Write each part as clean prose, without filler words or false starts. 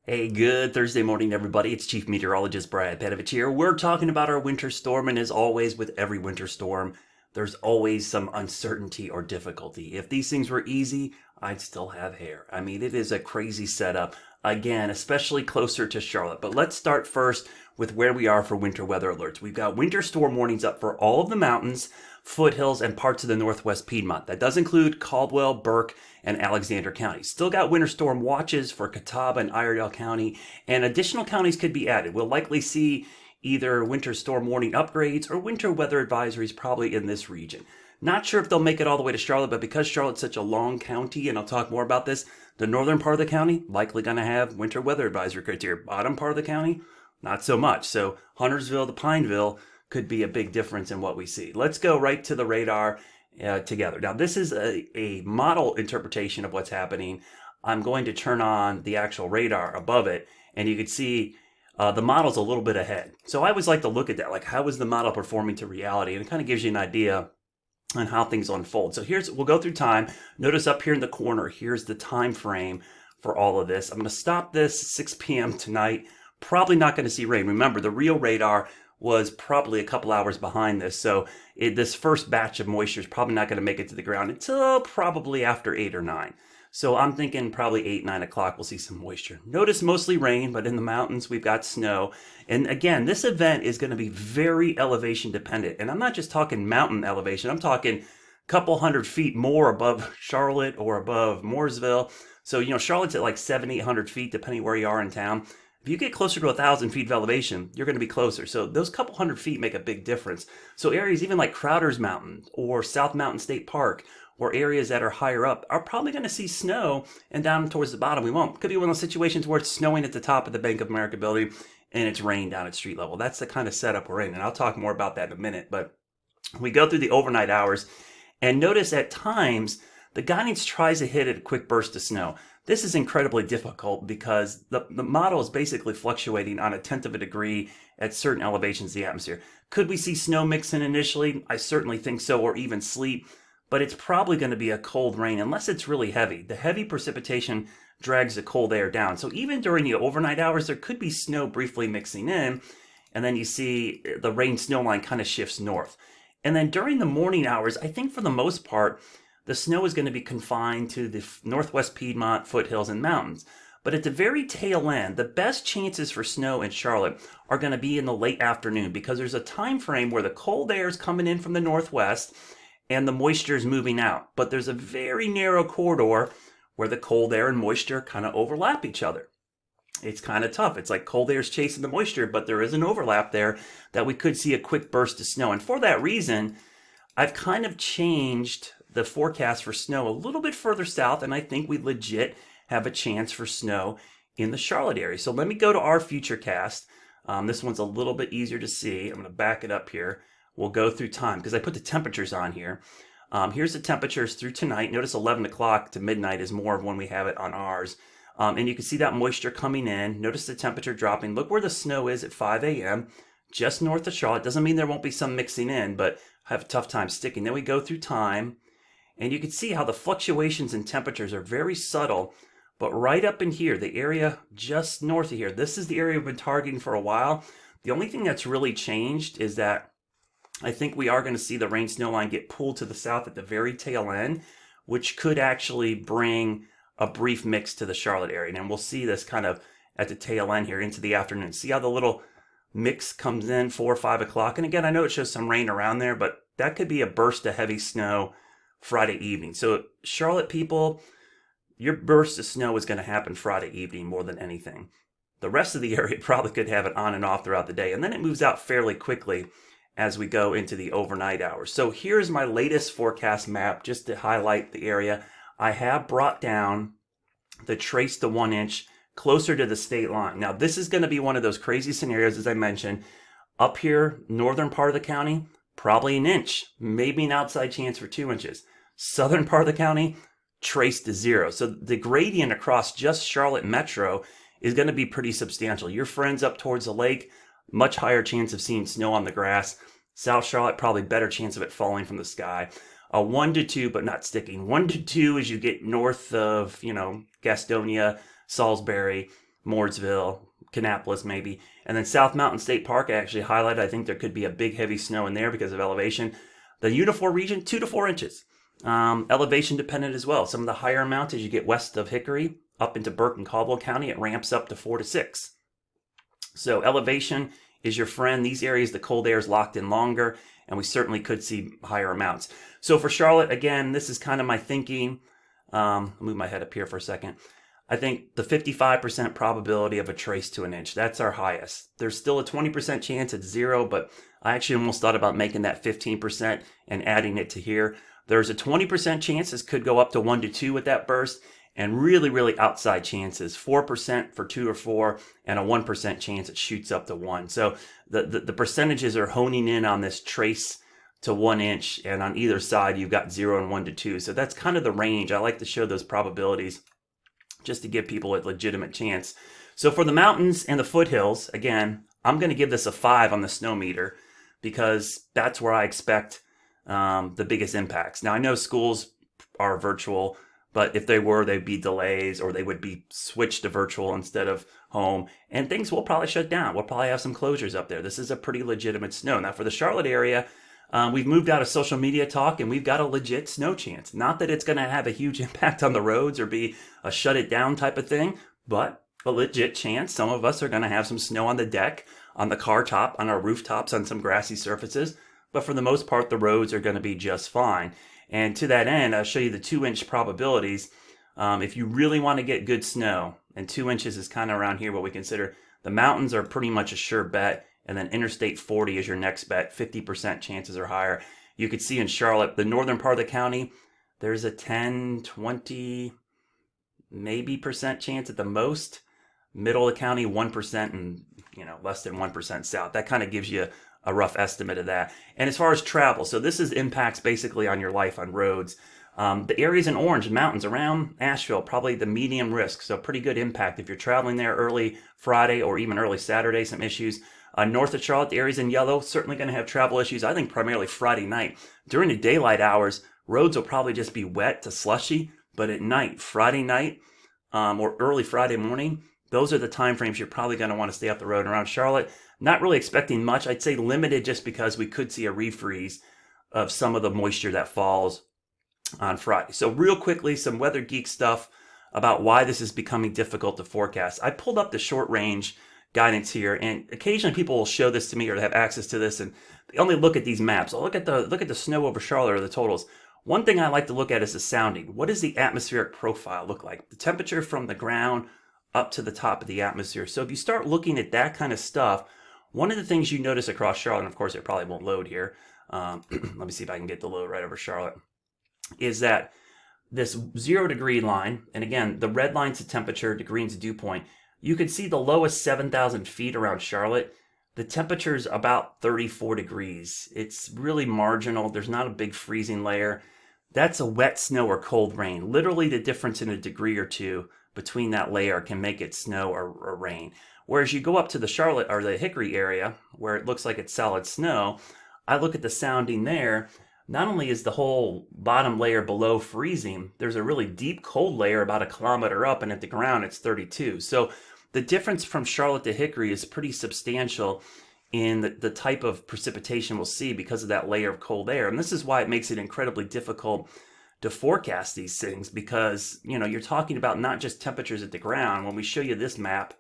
Hey, good Thursday morning, everybody. It's Chief Meteorologist Brad Panovich here. We're talking about our winter storm, and as always, with every winter storm, there's always some uncertainty or difficulty. If these things were easy, I'd still have hair. I mean, it is a crazy setup, again, especially closer to Charlotte. But let's start first with where we are for winter weather alerts. We've got winter storm warnings up for all of the mountains, foothills, and parts of the northwest Piedmont. That does include Caldwell, Burke, and Alexander counties. Still got winter storm watches for Catawba and Iredell County, and additional counties could be added. We'll likely see either winter storm warning upgrades or winter weather advisories probably in this region. Not sure if they'll make it all the way to Charlotte, but because Charlotte's such a long county, and I'll talk more about this, the northern part of the county likely going to have winter weather advisory criteria. Bottom part of the county, not so much. So Huntersville to Pineville could be a big difference in what we see. Let's go right to the radar together. Now, this is a model interpretation of what's happening. I'm going to turn on the actual radar above it, and you can see the model's a little bit ahead. So I always like to look at that, like how is the model performing to reality? And it kind of gives you an idea on how things unfold. So we'll go through time. Notice up here in the corner, here's the time frame for all of this. I'm going to stop this 6 p.m. tonight. Probably not going to see rain. Remember, the real radar was probably a couple hours behind this. So this first batch of moisture is probably not going to make it to the ground until probably after 8 or 9. So I'm thinking probably 8, 9 o'clock we'll see some moisture. Notice mostly rain, but in the mountains we've got snow. And again, this event is going to be very elevation dependent. And I'm not just talking mountain elevation. I'm talking a couple hundred feet more above Charlotte or above Mooresville. So, Charlotte's at like 700, 800 feet, depending where you are in town. If you get closer to 1,000 feet of elevation, you're going to be closer. So those couple hundred feet make a big difference. So areas even like Crowder's Mountain or South Mountain State Park or areas that are higher up are probably going to see snow, and down towards the bottom we won't. Could be one of those situations where it's snowing at the top of the Bank of America building and it's rain down at street level. That's the kind of setup we're in, and I'll talk more about that in a minute. But we go through the overnight hours, and notice at times the guidance tries to hit a quick burst of snow. This is incredibly difficult because the model is basically fluctuating on 1/10 of a degree at certain elevations of the atmosphere. Could we see snow mix in initially? I certainly think so, or even sleet, but it's probably going to be a cold rain unless it's really heavy. The heavy precipitation drags the cold air down. So even during the overnight hours, there could be snow briefly mixing in, and then you see the rain snow line kind of shifts north. And then during the morning hours, I think for the most part, the snow is going to be confined to the northwest Piedmont, foothills, and mountains. But at the very tail end, the best chances for snow in Charlotte are going to be in the late afternoon because there's a time frame where the cold air is coming in from the northwest and the moisture is moving out. But there's a very narrow corridor where the cold air and moisture kind of overlap each other. It's kind of tough. It's like cold air is chasing the moisture, but there is an overlap there that we could see a quick burst of snow. And for that reason, I've kind of changed the forecast for snow a little bit further south, and I think we legit have a chance for snow in the Charlotte area. So let me go to our Futurecast. This one's a little bit easier to see. I'm going to back it up here. We'll go through time because I put the temperatures on here. Here's the temperatures through tonight. Notice 11 o'clock to midnight is more of when we have it on ours. And you can see that moisture coming in. Notice the temperature dropping. Look where the snow is at 5 a.m. just north of Charlotte. Doesn't mean there won't be some mixing in, but I have a tough time sticking. Then we go through time. And you can see how the fluctuations in temperatures are very subtle, but right up in here, the area just north of here, this is the area we've been targeting for a while. The only thing that's really changed is that I think we are going to see the rain snow line get pulled to the south at the very tail end, which could actually bring a brief mix to the Charlotte area. And we'll see this kind of at the tail end here into the afternoon. See how the little mix comes in 4 or 5 o'clock. And again, I know it shows some rain around there, but that could be a burst of heavy snow Friday evening. So Charlotte people, your burst of snow is going to happen Friday evening more than anything. The rest of the area probably could have it on and off throughout the day. And then it moves out fairly quickly as we go into the overnight hours. So here's my latest forecast map just to highlight the area. I have brought down the trace to 1 inch closer to the state line. Now this is going to be one of those crazy scenarios, as I mentioned. Up here, northern part of the county, probably 1 inch, maybe an outside chance for 2 inches. Southern part of the county, trace to 0. So the gradient across just Charlotte Metro is going to be pretty substantial. Your friends up towards the lake, much higher chance of seeing snow on the grass. South Charlotte, probably better chance of it falling from the sky. 1 to 2, but not sticking. 1 to 2 as you get north of, Gastonia, Salisbury. Mooresville, Kannapolis maybe. And then South Mountain State Park, I actually highlighted. I think there could be a big heavy snow in there because of elevation. The Unifor region, 2 to 4 inches. Elevation dependent as well. Some of the higher amounts as you get west of Hickory up into Burke and Caldwell County, it ramps up to 4 to 6. So elevation is your friend. These areas, the cold air is locked in longer, and we certainly could see higher amounts. So for Charlotte, again, this is kind of my thinking. I'll move my head up here for a second. I think the 55% probability of a trace to an inch, that's our highest. There's still a 20% chance at 0, but I actually almost thought about making that 15% and adding it to here. There's a 20% chance this could go up to 1 to 2 with that burst, and really, really outside chances, 4% for 2 or 4, and a 1% chance it shoots up to 1. So the percentages are honing in on this trace to 1 inch, and on either side you've got 0 and 1 to 2. So that's kind of the range. I like to show those probabilities just to give people a legitimate chance. So for the mountains and the foothills, again, I'm going to give this a 5 on the snow meter because that's where I expect the biggest impacts. Now, I know schools are virtual, but if they were, they'd be delays or they would be switched to virtual instead of home, and things will probably shut down. We'll probably have some closures up there. This is a pretty legitimate snow. Now, for the Charlotte area, we've moved out of social media talk and we've got a legit snow chance. Not that it's going to have a huge impact on the roads or be a shut it down type of thing, but a legit chance. Some of us are going to have some snow on the deck, on the car top, on our rooftops, on some grassy surfaces. But for the most part, the roads are going to be just fine. And to that end, I'll show you the 2-inch probabilities. If you really want to get good snow, and 2 inches is kind of around here what we consider, the mountains are pretty much a sure bet. And then Interstate 40 is your next bet. 50% chances are higher. You could see in Charlotte, the northern part of the county, there's a 10, 20, maybe percent chance at the most. Middle of the county, 1%, and less than 1% south. That kind of gives you a rough estimate of that. And as far as travel, so this is impacts basically on your life on roads. The areas in orange, mountains around Asheville, probably the medium risk. So pretty good impact if you're traveling there early Friday or even early Saturday, some issues. North of Charlotte, the areas in yellow, certainly going to have travel issues. I think primarily Friday night. During the daylight hours, roads will probably just be wet to slushy. But at night, Friday night or early Friday morning, those are the time frames you're probably going to want to stay off the road. Around Charlotte, not really expecting much. I'd say limited just because we could see a refreeze of some of the moisture that falls on Friday. So real quickly, some weather geek stuff about why this is becoming difficult to forecast. I pulled up the short range guidance here, and occasionally people will show this to me or have access to this, and they only look at these maps. I'll look at the snow over Charlotte or the totals. One thing I like to look at is the sounding. What does the atmospheric profile look like? The temperature from the ground up to the top of the atmosphere. So if you start looking at that kind of stuff, one of the things you notice across Charlotte, and of course it probably won't load here. Let me see if I can get the load right over Charlotte. Is that this 0 degree line, and again, the red line's the temperature, the green's the dew point. You can see the lowest 7,000 feet around Charlotte. The temperature's about 34 degrees. It's really marginal. There's not a big freezing layer. That's a wet snow or cold rain. Literally the difference in a degree or two between that layer can make it snow or rain. Whereas you go up to the Charlotte or the Hickory area where it looks like it's solid snow, I look at the sounding there. Not only is the whole bottom layer below freezing, there's a really deep cold layer about a kilometer up, and at the ground it's 32. So the difference from Charlotte to Hickory is pretty substantial in the type of precipitation we'll see because of that layer of cold air. And this is why it makes it incredibly difficult to forecast these things, because you're talking about not just temperatures at the ground. When we show you this map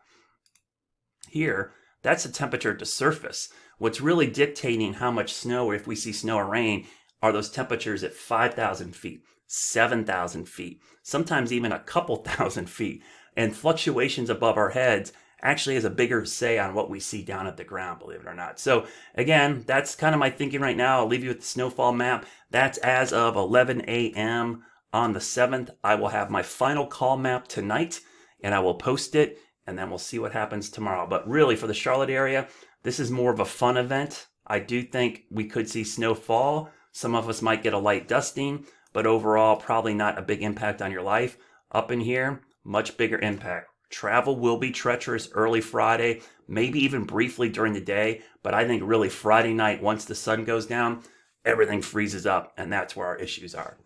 here, that's the temperature at the surface. What's really dictating how much snow, or if we see snow or rain, are those temperatures at 5,000 feet, 7,000 feet, sometimes even a couple thousand feet. And fluctuations above our heads actually has a bigger say on what we see down at the ground, believe it or not. So again, that's kind of my thinking right now. I'll leave you with the snowfall map. That's as of 11 a.m. on the 7th. I will have my final call map tonight, and I will post it, and then we'll see what happens tomorrow. But really, for the Charlotte area, this is more of a fun event. I do think we could see snowfall. Some of us might get a light dusting, but overall, probably not a big impact on your life. Up in here, much bigger impact. Travel will be treacherous early Friday, maybe even briefly during the day, but I think really Friday night, once the sun goes down, everything freezes up, and that's where our issues are.